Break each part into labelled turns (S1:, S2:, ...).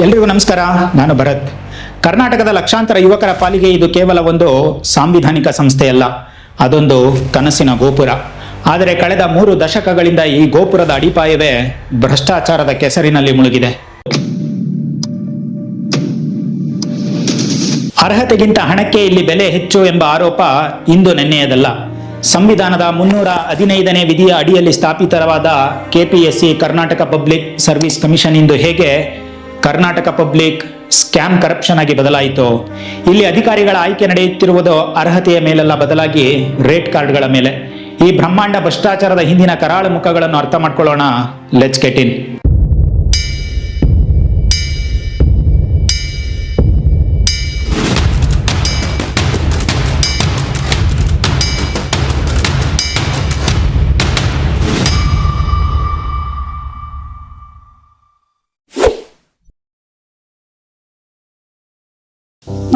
S1: ಎಲ್ರಿಗೂ ನಮಸ್ಕಾರ. ನಾನು ಭರತ್. ಕರ್ನಾಟಕದ ಲಕ್ಷಾಂತರ ಯುವಕರ ಪಾಲಿಗೆ ಇದು ಕೇವಲ ಒಂದು ಸಾಂವಿಧಾನಿಕ ಸಂಸ್ಥೆಯಲ್ಲ, ಅದೊಂದು ಕನಸಿನ ಗೋಪುರ. ಆದರೆ ಕಳೆದ 3 ದಶಕಗಳಿಂದ ಈ ಗೋಪುರದ ಅಡಿಪಾಯವೇ ಭ್ರಷ್ಟಾಚಾರದ ಕೆಸರಿನಲ್ಲಿ ಮುಳುಗಿದೆ. ಅರ್ಹತೆಗಿಂತ ಹಣಕ್ಕೆ ಇಲ್ಲಿ ಬೆಲೆ ಹೆಚ್ಚು ಎಂಬ ಆರೋಪ ಇಂದು ನೆನ್ನೆಯದಲ್ಲ. ಸಂವಿಧಾನದ 315ನೇ ವಿಧಿಯ ಅಡಿಯಲ್ಲಿ ಸ್ಥಾಪಿತವಾದ KPSC Karnataka public service commission ಇಂದು ಹೇಗೆ ಕರ್ನಾಟಕ ಪಬ್ಲಿಕ್ ಸ್ಕ್ಯಾಮ್ ಕರಪ್ಷನ್ ಆಗಿ ಬದಲಾಯಿತು. ಇಲ್ಲಿ ಅಧಿಕಾರಿಗಳ ಆಯ್ಕೆ ನಡೆಯುತ್ತಿರುವುದು ಅರ್ಹತೆಯ ಮೇಲೆಲ್ಲ, ಬದಲಾಗಿ ರೇಟ್ ಕಾರ್ಡ್ಗಳ ಮೇಲೆ. ಈ ಬ್ರಹ್ಮಾಂಡ ಭ್ರಷ್ಟಾಚಾರದ ಹಿಂದಿನ ಕರಾಳ ಮುಖಗಳನ್ನು ಅರ್ಥ ಮಾಡ್ಕೊಳ್ಳೋಣ. Let's get in.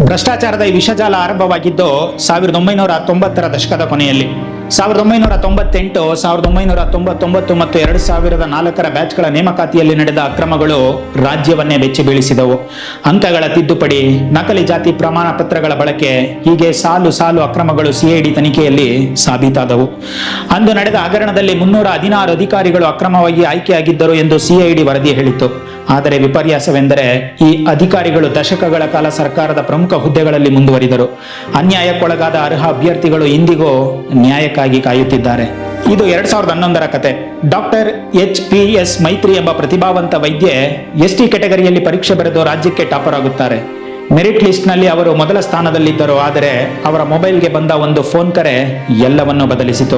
S1: ಭ್ರಷ್ಟಾಚಾರದ ಈ ವಿಷಜಾಲ ಆರಂಭವಾಗಿದ್ದು 1990ರ ದಶಕದ ಕೊನೆಯಲ್ಲಿ. 1998, 1999 ಮತ್ತು 2004ರ ಬ್ಯಾಚ್ಗಳ ನೇಮಕಾತಿಯಲ್ಲಿ ನಡೆದ ಅಕ್ರಮಗಳು ರಾಜ್ಯವನ್ನೇ ಬೆಚ್ಚಿ ಬೀಳಿಸಿದವು. ಅಂಕಗಳ ತಿದ್ದುಪಡಿ, ನಕಲಿ ಜಾತಿ ಪ್ರಮಾಣ ಪತ್ರಗಳ ಬಳಕೆ, ಹೀಗೆ ಸಾಲು ಸಾಲು ಅಕ್ರಮಗಳು ಸಿಐಡಿ ತನಿಖೆಯಲ್ಲಿ ಸಾಬೀತಾದವು. ಅಂದು ನಡೆದ ಹಗರಣದಲ್ಲಿ 316 ಅಧಿಕಾರಿಗಳು ಅಕ್ರಮವಾಗಿ ಆಯ್ಕೆಯಾಗಿದ್ದರು ಎಂದು ಸಿಐಡಿ ವರದಿ ಹೇಳಿತ್ತು. ಆದರೆ ವಿಪರ್ಯಾಸವೆಂದರೆ ಈ ಅಧಿಕಾರಿಗಳು ದಶಕಗಳ ಕಾಲ ಸರ್ಕಾರದ ಪ್ರಮುಖ ಹುದ್ದೆಗಳಲ್ಲಿ ಮುಂದುವರಿದರು. ಅನ್ಯಾಯಕ್ಕೊಳಗಾದ ಅರ್ಹ ಅಭ್ಯರ್ಥಿಗಳು ಇಂದಿಗೂ ನ್ಯಾಯಕ್ಕಾಗಿ ಕಾಯುತ್ತಿದ್ದಾರೆ. ಇದು 2011ರ ಕತೆ. ಡಾಕ್ಟರ್ HPS ಮೈತ್ರಿ ಎಂಬ ಪ್ರತಿಭಾವಂತ ವೈದ್ಯೆ ST ಕೆಟಗರಿಯಲ್ಲಿ ಪರೀಕ್ಷೆ ಬರೆದು ರಾಜ್ಯಕ್ಕೆ ಟಾಪರ್ ಆಗುತ್ತಾರೆ. ಮೆರಿಟ್ ಲಿಸ್ಟ್ ನಲ್ಲಿ ಅವರು ಮೊದಲ ಸ್ಥಾನದಲ್ಲಿದ್ದರು. ಆದರೆ ಅವರ ಮೊಬೈಲ್ಗೆ ಬಂದ ಒಂದು ಫೋನ್ ಕರೆ ಎಲ್ಲವನ್ನೂ ಬದಲಿಸಿತು.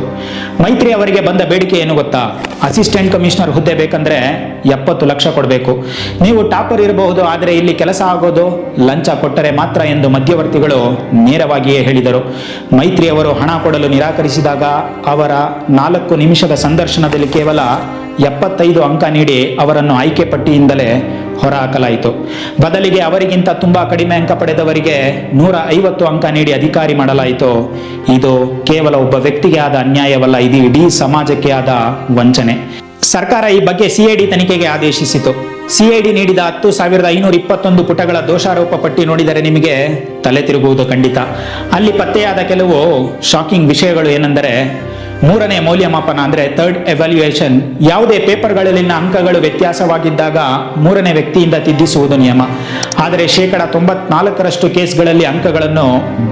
S1: ಮೈತ್ರಿ ಅವರಿಗೆ ಬಂದ ಬೇಡಿಕೆ ಏನು ಗೊತ್ತಾ? ಅಸಿಸ್ಟೆಂಟ್ ಕಮಿಷನರ್ ಹುದ್ದೆ ಬೇಕಂದ್ರೆ 70 ಲಕ್ಷ ಕೊಡಬೇಕು. ನೀವು ಟಾಪರ್ ಇರಬಹುದು, ಆದರೆ ಇಲ್ಲಿ ಕೆಲಸ ಆಗೋದು ಲಂಚ ಕೊಟ್ಟರೆ ಮಾತ್ರ ಎಂದು ಮಧ್ಯವರ್ತಿಗಳು ನೇರವಾಗಿಯೇ ಹೇಳಿದರು. ಮೈತ್ರಿ ಅವರು ಹಣ ಕೊಡಲು ನಿರಾಕರಿಸಿದಾಗ ಅವರ 4 ನಿಮಿಷದ ಸಂದರ್ಶನದಲ್ಲಿ ಕೇವಲ 75 ಅಂಕ ನೀಡಿ ಅವರನ್ನು ಆಯ್ಕೆ ಪಟ್ಟಿಯಿಂದಲೇ ಹೊರಹಾಕಲಾಯಿತು. ಬದಲಿಗೆ ಅವರಿಗಿಂತ ತುಂಬಾ ಕಡಿಮೆ ಅಂಕ ಪಡೆದವರಿಗೆ 150 ಅಂಕ ನೀಡಿ ಅಧಿಕಾರಿ ಮಾಡಲಾಯಿತು. ಇದು ಕೇವಲ ಒಬ್ಬ ವ್ಯಕ್ತಿಗೆ ಆದ ಅನ್ಯಾಯವಲ್ಲ, ಇದು ಇಡೀ ಸಮಾಜಕ್ಕೆ ಆದ ವಂಚನೆ. ಸರ್ಕಾರ ಈ ಬಗ್ಗೆ ಸಿಐಡಿ ತನಿಖೆಗೆ ಆದೇಶಿಸಿತು. ಸಿಐಡಿ ನೀಡಿದ 10,521 ಪುಟಗಳ ದೋಷಾರೋಪ ಪಟ್ಟಿ ನೋಡಿದರೆ ನಿಮಗೆ ತಲೆ ತಿರುಗುವುದು ಖಂಡಿತ. ಅಲ್ಲಿ ಪತ್ತೆಯಾದ ಕೆಲವು ಶಾಕಿಂಗ್ ವಿಷಯಗಳು ಏನೆಂದರೆ, 3ನೇ ಮೌಲ್ಯಮಾಪನ ಅಂದ್ರೆ 3rd ಎವ್ಯಾಲ್ಯೂಯೇಷನ್. ಯಾವುದೇ ಪೇಪರ್ಗಳಲ್ಲಿನ ಅಂಕಗಳು ವ್ಯತ್ಯಾಸವಾಗಿದ್ದಾಗ 3ನೇ ವ್ಯಕ್ತಿಯಿಂದ ತಿದ್ದಿಸುವುದು ನಿಯಮ. ಆದರೆ 94% ಕೇಸ್ಗಳಲ್ಲಿ ಅಂಕಗಳನ್ನು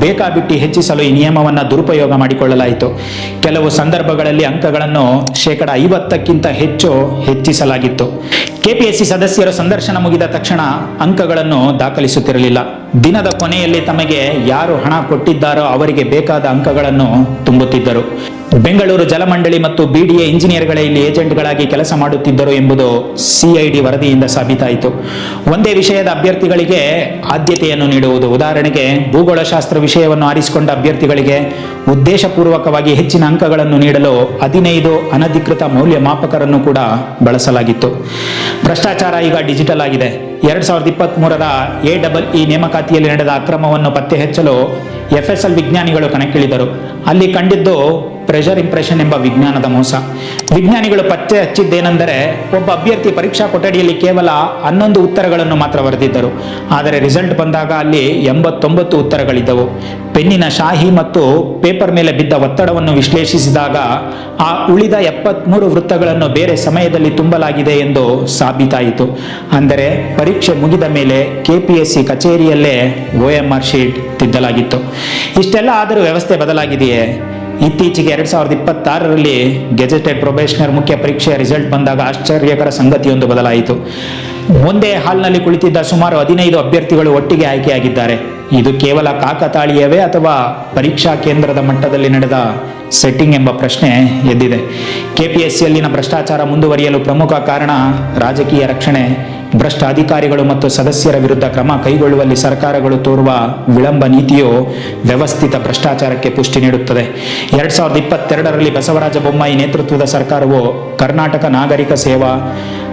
S1: ಬೇಕಾಬಿಟ್ಟಿ ಹೆಚ್ಚಿಸಲು ಈ ನಿಯಮವನ್ನು ದುರುಪಯೋಗ ಮಾಡಿಕೊಳ್ಳಲಾಯಿತು. ಕೆಲವು ಸಂದರ್ಭಗಳಲ್ಲಿ ಅಂಕಗಳನ್ನು 50%ಕ್ಕಿಂತ ಹೆಚ್ಚು ಹೆಚ್ಚಿಸಲಾಗಿತ್ತು. ಕೆಪಿಎಸ್ಸಿ ಸದಸ್ಯರು ಸಂದರ್ಶನ ಮುಗಿದ ತಕ್ಷಣ ಅಂಕಗಳನ್ನು ದಾಖಲಿಸುತ್ತಿರಲಿಲ್ಲ. ದಿನದ ಕೊನೆಯಲ್ಲಿ ತಮಗೆ ಯಾರು ಹಣ ಕೊಟ್ಟಿದ್ದಾರೋ ಅವರಿಗೆ ಬೇಕಾದ ಅಂಕಗಳನ್ನು ತುಂಬುತ್ತಿದ್ದರು. ಬೆಂಗಳೂರು ಜಲಮಂಡಳಿ ಮತ್ತು BDA ಇಂಜಿನಿಯರ್ಗಳೇ ಇಲ್ಲಿ ಏಜೆಂಟ್ಗಳಾಗಿ ಕೆಲಸ ಮಾಡುತ್ತಿದ್ದರು ಎಂಬುದು ಸಿಐಡಿ ವರದಿಯಿಂದ ಸಾಬೀತಾಯಿತು. ಒಂದೇ ವಿಷಯದ ಅಭ್ಯರ್ಥಿಗಳಿಗೆ ಆದ್ಯತೆಯನ್ನು ನೀಡುವುದು. ಉದಾಹರಣೆಗೆ, ಭೂಗೋಳಶಾಸ್ತ್ರ ವಿಷಯವನ್ನು ಆರಿಸಿಕೊಂಡ ಅಭ್ಯರ್ಥಿಗಳಿಗೆ ಉದ್ದೇಶಪೂರ್ವಕವಾಗಿ ಹೆಚ್ಚಿನ ಅಂಕಗಳನ್ನು ನೀಡಲು 15 ಅನಧಿಕೃತ ಮೌಲ್ಯಮಾಪಕರನ್ನು ಕೂಡ ಬಳಸಲಾಗಿತ್ತು. ಭ್ರಷ್ಟಾಚಾರ ಈಗ ಡಿಜಿಟಲ್ ಆಗಿದೆ. 2023ರ AEE ನೇಮಕಾತಿಯಲ್ಲಿ ನಡೆದ ಅಕ್ರಮವನ್ನು ಪತ್ತೆ ಹಚ್ಚಲು FSL ವಿಜ್ಞಾನಿಗಳು ಕಣಕ್ಕಿಳಿದರು. ಅಲ್ಲಿ ಕಂಡಿದ್ದು ಪ್ರೆಷರ್ ಇಂಪ್ರೆಷನ್ ಎಂಬ ವಿಜ್ಞಾನದ ಮೋಸ. ವಿಜ್ಞಾನಿಗಳು ಪತ್ತೆ ಹಚ್ಚಿದ್ದೇನೆಂದರೆ, ಒಬ್ಬ ಅಭ್ಯರ್ಥಿ ಪರೀಕ್ಷಾ ಕೊಠಡಿಯಲ್ಲಿ ಕೇವಲ 11 ಉತ್ತರಗಳನ್ನು ಮಾತ್ರ ಬರೆದಿದ್ದರು. ಆದರೆ ರಿಸಲ್ಟ್ ಬಂದಾಗ ಅಲ್ಲಿ 89 ಉತ್ತರಗಳಿದ್ದವು. ಪೆನ್ನಿನ ಶಾಹಿ ಮತ್ತು ಪೇಪರ್ ಮೇಲೆ ಬಿದ್ದ ಒತ್ತಡವನ್ನು ವಿಶ್ಲೇಷಿಸಿದಾಗ ಆ ಉಳಿದ 73 ವೃತ್ತಗಳನ್ನು ಬೇರೆ ಸಮಯದಲ್ಲಿ ತುಂಬಲಾಗಿದೆ ಎಂದು ಸಾಬೀತಾಯಿತು. ಅಂದರೆ ಪರೀಕ್ಷೆ ಮುಗಿದ ಮೇಲೆ ಕೆಪಿಎಸ್ಸಿ ಕಚೇರಿಯಲ್ಲೇ OMR ಶೀಟ್ ತಿದ್ದಲಾಗಿತ್ತು. ಇಷ್ಟೆಲ್ಲ ಆದರೂ ವ್ಯವಸ್ಥೆ ಬದಲಾಗಿದೆಯೇ? ಇತ್ತೀಚೆಗೆ 2026ರಲ್ಲಿ ಗೆಜೆಟೆಡ್ ಪ್ರೊಬೇಷನರ್ ಮುಖ್ಯ ಪರೀಕ್ಷೆಯ ರಿಸಲ್ಟ್ ಬಂದಾಗ ಆಶ್ಚರ್ಯಕರ ಸಂಗತಿಯೊಂದು ಬದಲಾಯಿತು. ಒಂದೇ ಹಾಲ್ನಲ್ಲಿ ಕುಳಿತಿದ್ದ ಸುಮಾರು 15 ಅಭ್ಯರ್ಥಿಗಳು ಒಟ್ಟಿಗೆ ಆಯ್ಕೆಯಾಗಿದ್ದಾರೆ. ಇದು ಕೇವಲ ಕಾಕತಾಳೀಯವೇ ಅಥವಾ ಪರೀಕ್ಷಾ ಕೇಂದ್ರದ ಮಟ್ಟದಲ್ಲಿ ನಡೆದ ಸೆಟ್ಟಿಂಗ್ ಎಂಬ ಪ್ರಶ್ನೆ ಎದ್ದಿದೆ. ಕೆಪಿಎಸ್ಸಿಯಲ್ಲಿನ ಭ್ರಷ್ಟಾಚಾರ ಮುಂದುವರಿಯಲು ಪ್ರಮುಖ ಕಾರಣ ರಾಜಕೀಯ ರಕ್ಷಣೆ. ಭ್ರಷ್ಟ ಅಧಿಕಾರಿಗಳು ಮತ್ತು ಸದಸ್ಯರ ವಿರುದ್ಧ ಕ್ರಮ ಕೈಗೊಳ್ಳುವಲ್ಲಿ ಸರ್ಕಾರಗಳು ತೋರುವ ವಿಳಂಬ ನೀತಿಯು ವ್ಯವಸ್ಥಿತ ಭ್ರಷ್ಟಾಚಾರಕ್ಕೆ ಪುಷ್ಟಿ ನೀಡುತ್ತದೆ. 2022ರಲ್ಲಿ ಬಸವರಾಜ ಬೊಮ್ಮಾಯಿ ನೇತೃತ್ವದ ಸರ್ಕಾರವು ಕರ್ನಾಟಕ ನಾಗರಿಕ ಸೇವಾ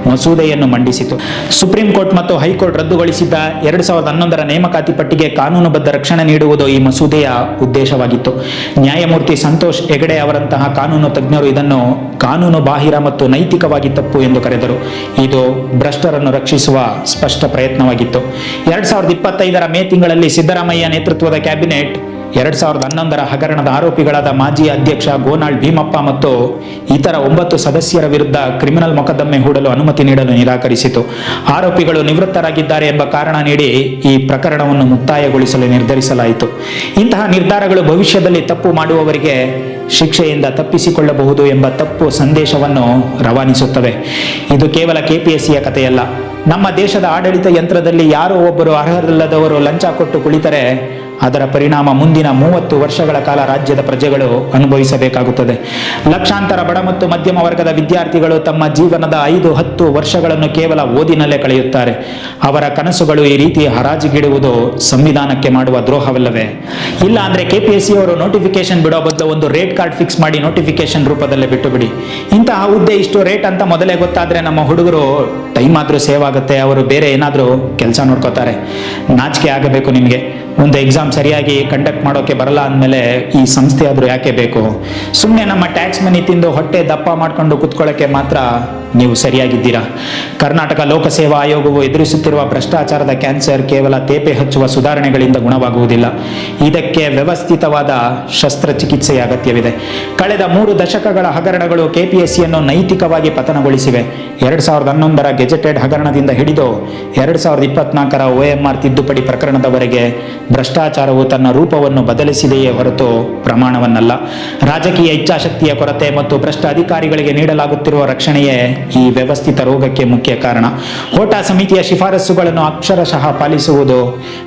S1: ಮಸೂದೆಯನ್ನು ಮಂಡಿಸಿತು. ಸುಪ್ರೀಂ ಕೋರ್ಟ್ ಮತ್ತು ಹೈಕೋರ್ಟ್ ರದ್ದುಗೊಳಿಸಿದ್ದ 2011ರ ನೇಮಕಾತಿ ಪಟ್ಟಿಗೆ ಕಾನೂನುಬದ್ಧ ರಕ್ಷಣೆ ನೀಡುವುದು ಈ ಮಸೂದೆಯ ಉದ್ದೇಶವಾಗಿತ್ತು. ನ್ಯಾಯಮೂರ್ತಿ ಸಂತೋಷ್ ಹೆಗಡೆ ಅವರಂತಹ ಕಾನೂನು ತಜ್ಞರು ಇದನ್ನು ಕಾನೂನು ಬಾಹಿರ ಮತ್ತು ನೈತಿಕವಾಗಿ ತಪ್ಪು ಎಂದು ಕರೆದರು. ಇದು ಭ್ರಷ್ಟರನ್ನು ರಕ್ಷಿಸುವ ಸ್ಪಷ್ಟ ಪ್ರಯತ್ನವಾಗಿತ್ತು. 2025 ಮೇ ತಿಂಗಳಲ್ಲಿ ಸಿದ್ದರಾಮಯ್ಯ ನೇತೃತ್ವದ ಕ್ಯಾಬಿನೆಟ್ 2011 ಹಗರಣದ ಆರೋಪಿಗಳಾದ ಮಾಜಿ ಅಧ್ಯಕ್ಷ ಗೋನಾಳ್ ಭೀಮಪ್ಪ ಮತ್ತು ಇತರ 9 ಸದಸ್ಯರ ವಿರುದ್ಧ ಕ್ರಿಮಿನಲ್ ಮೊಕದ್ದಮೆ ಹೂಡಲು ಅನುಮತಿ ನೀಡಲು ನಿರಾಕರಿಸಿತು. ಆರೋಪಿಗಳು ನಿವೃತ್ತರಾಗಿದ್ದಾರೆ ಎಂಬ ಕಾರಣ ನೀಡಿ ಈ ಪ್ರಕರಣವನ್ನು ಮುಕ್ತಾಯಗೊಳಿಸಲು ನಿರ್ಧರಿಸಲಾಯಿತು. ಇಂತಹ ನಿರ್ಧಾರಗಳು ಭವಿಷ್ಯದಲ್ಲಿ ತಪ್ಪು ಮಾಡುವವರಿಗೆ ಶಿಕ್ಷೆಯಿಂದ ತಪ್ಪಿಸಿಕೊಳ್ಳಬಹುದು ಎಂಬ ತಪ್ಪು ಸಂದೇಶವನ್ನು ರವಾನಿಸುತ್ತವೆ. ಇದು ಕೇವಲ ಕೆಪಿಎಸ್ಸಿಯ ಕಥೆಯಲ್ಲ. ನಮ್ಮ ದೇಶದ ಆಡಳಿತ ಯಂತ್ರದಲ್ಲಿ ಯಾರೋ ಒಬ್ಬರು ಅರ್ಹರಲ್ಲದವರು ಲಂಚ ಕೊಟ್ಟು ಕುಳಿತರೆ ಅದರ ಪರಿಣಾಮ ಮುಂದಿನ 30 ವರ್ಷಗಳ ಕಾಲ ರಾಜ್ಯದ ಪ್ರಜೆಗಳು ಅನುಭವಿಸಬೇಕಾಗುತ್ತದೆ. ಲಕ್ಷಾಂತರ ಬಡ ಮತ್ತು ಮಧ್ಯಮ ವರ್ಗದ ವಿದ್ಯಾರ್ಥಿಗಳು ತಮ್ಮ ಜೀವನದ 5-10 ವರ್ಷಗಳನ್ನು ಕೇವಲ ಓದಿನಲ್ಲೇ ಕಳೆಯುತ್ತಾರೆ. ಅವರ ಕನಸುಗಳು ಈ ರೀತಿ ಹರಾಜಿಗಿಡುವುದು ಸಂವಿಧಾನಕ್ಕೆ ಮಾಡುವ ದ್ರೋಹವಲ್ಲವೇ? ಇಲ್ಲ ಅಂದ್ರೆ ಕೆಪಿಎಸ್ಸಿ ಅವರು ನೋಟಿಫಿಕೇಶನ್ ಬಿಡೋ ಬದಲು ಒಂದು ರೇಟ್ ಕಾರ್ಡ್ ಫಿಕ್ಸ್ ಮಾಡಿ ನೋಟಿಫಿಕೇಶನ್ ರೂಪದಲ್ಲೇ ಬಿಟ್ಟು ಬಿಡಿ. ಇಂತಹ ಹುದ್ದೆ ಇಷ್ಟು ರೇಟ್ ಅಂತ ಮೊದಲೇ ಗೊತ್ತಾದ್ರೆ ನಮ್ಮ ಹುಡುಗರು ಟೈಮ್ ಆದ್ರೂ ಸೇವ್ ಆಗುತ್ತೆ, ಅವರು ಬೇರೆ ಏನಾದರೂ ಕೆಲಸ ನೋಡ್ಕೋತಾರೆ. ನಾಚಿಕೆ ಆಗಬೇಕು ನಿಮಗೆ. ಒಂದು ಎಕ್ಸಾಮ್ ಸರಿಯಾಗಿ ಕಂಡಕ್ಟ್ ಮಾಡೋಕೆ ಬರಲ್ಲ ಅಂದಮೇಲೆ ಈ ಸಂಸ್ಥೆ ಆದರೂ ಯಾಕೆ ಬೇಕು? ಸುಮ್ಮನೆ ನಮ್ಮ ಟ್ಯಾಕ್ಸ್ ಮನಿ ತಿಂದು ಹೊಟ್ಟೆ ದಪ್ಪ ಮಾಡ್ಕೊಂಡು ಕುತ್ಕೊಳ್ಳೋಕ್ಕೆ ಮಾತ್ರ ನೀವು ಸರಿಯಾಗಿದ್ದೀರಾ? ಕರ್ನಾಟಕ ಲೋಕಸೇವಾ ಆಯೋಗವು ಎದುರಿಸುತ್ತಿರುವ ಭ್ರಷ್ಟಾಚಾರದ ಕ್ಯಾನ್ಸರ್ ಕೇವಲ ತೇಪೆ ಹಚ್ಚುವ ಸುಧಾರಣೆಗಳಿಂದ ಗುಣವಾಗುವುದಿಲ್ಲ. ಇದಕ್ಕೆ ವ್ಯವಸ್ಥಿತವಾದ ಶಸ್ತ್ರಚಿಕಿತ್ಸೆಯ ಅಗತ್ಯವಿದೆ. ಕಳೆದ 3 ದಶಕಗಳ ಹಗರಣಗಳು ಕೆಪಿಎಸ್ಸಿಯನ್ನು ನೈತಿಕವಾಗಿ ಪತನಗೊಳಿಸಿವೆ. 2011 ಗೆಜೆಟೆಡ್ ಹಗರಣದಿಂದ ಹಿಡಿದು 2024 OMR ತಿದ್ದುಪಡಿ ಪ್ರಕರಣದವರೆಗೆ ಭ್ರಷ್ಟಾಚಾರವು ತನ್ನ ರೂಪವನ್ನು ಬದಲಿಸಿದೆಯೇ ಹೊರತು ಪ್ರಮಾಣವನ್ನಲ್ಲ. ರಾಜಕೀಯ ಇಚ್ಛಾಶಕ್ತಿಯ ಕೊರತೆ ಮತ್ತು ಭ್ರಷ್ಟ ಅಧಿಕಾರಿಗಳಿಗೆ ನೀಡಲಾಗುತ್ತಿರುವ ರಕ್ಷಣೆಯೇ ಈ ವ್ಯವಸ್ಥಿತ ರೋಗಕ್ಕೆ ಮುಖ್ಯ ಕಾರಣ. ಹೋಟಾ ಸಮಿತಿಯ ಶಿಫಾರಸುಗಳನ್ನು ಅಕ್ಷರಶಃ ಪಾಲಿಸುವುದು,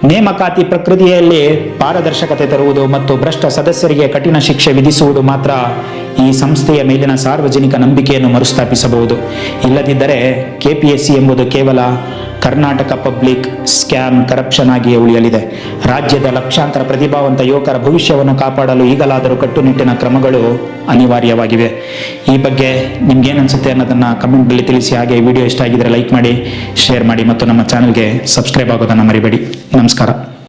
S1: ನೇಮಕಾತಿ ಪ್ರಕ್ರಿಯೆಯಲ್ಲಿ ಪಾರದರ್ಶಕತೆ ತರುವುದು ಮತ್ತು ಭ್ರಷ್ಟ ಸದಸ್ಯರಿಗೆ ಕಠಿಣ ಶಿಕ್ಷೆ ವಿಧಿಸುವುದು ಮಾತ್ರ ಈ ಸಂಸ್ಥೆಯ ಮೇಲಿನ ಸಾರ್ವಜನಿಕ ನಂಬಿಕೆಯನ್ನು ಮರುಸ್ಥಾಪಿಸಬಹುದು. ಇಲ್ಲದಿದ್ದರೆ ಕೆಪಿಎಸ್ಸಿ ಎಂಬುದು ಕೇವಲ ಕರ್ನಾಟಕ ಪಬ್ಲಿಕ್ ಸ್ಕ್ಯಾಮ್ ಕರಪ್ಷನ್ ಆಗಿಯೇ ಉಳಿಯಲಿದೆ. ರಾಜ್ಯದ ಲಕ್ಷಾಂತರ ಪ್ರತಿಭಾವಂತ ಯುವಕರ ಭವಿಷ್ಯವನ್ನು ಕಾಪಾಡಲು ಈಗಲಾದರೂ ಕಟ್ಟುನಿಟ್ಟಿನ ಕ್ರಮಗಳು ಅನಿವಾರ್ಯವಾಗಿವೆ. ಈ ಬಗ್ಗೆ ನಿಮ್ಗೇನು ಅನಿಸುತ್ತೆ ಅನ್ನೋದನ್ನು ಕಮೆಂಟ್ನಲ್ಲಿ ತಿಳಿಸಿ. ಹಾಗೆ ವಿಡಿಯೋ ಇಷ್ಟ ಆಗಿದ್ರೆ ಲೈಕ್ ಮಾಡಿ, ಶೇರ್ ಮಾಡಿ ಮತ್ತು ನಮ್ಮ ಚಾನಲ್ಗೆ ಸಬ್ಸ್ಕ್ರೈಬ್ ಆಗೋದನ್ನು ಮರಿಬೇಡಿ. ನಮಸ್ಕಾರ.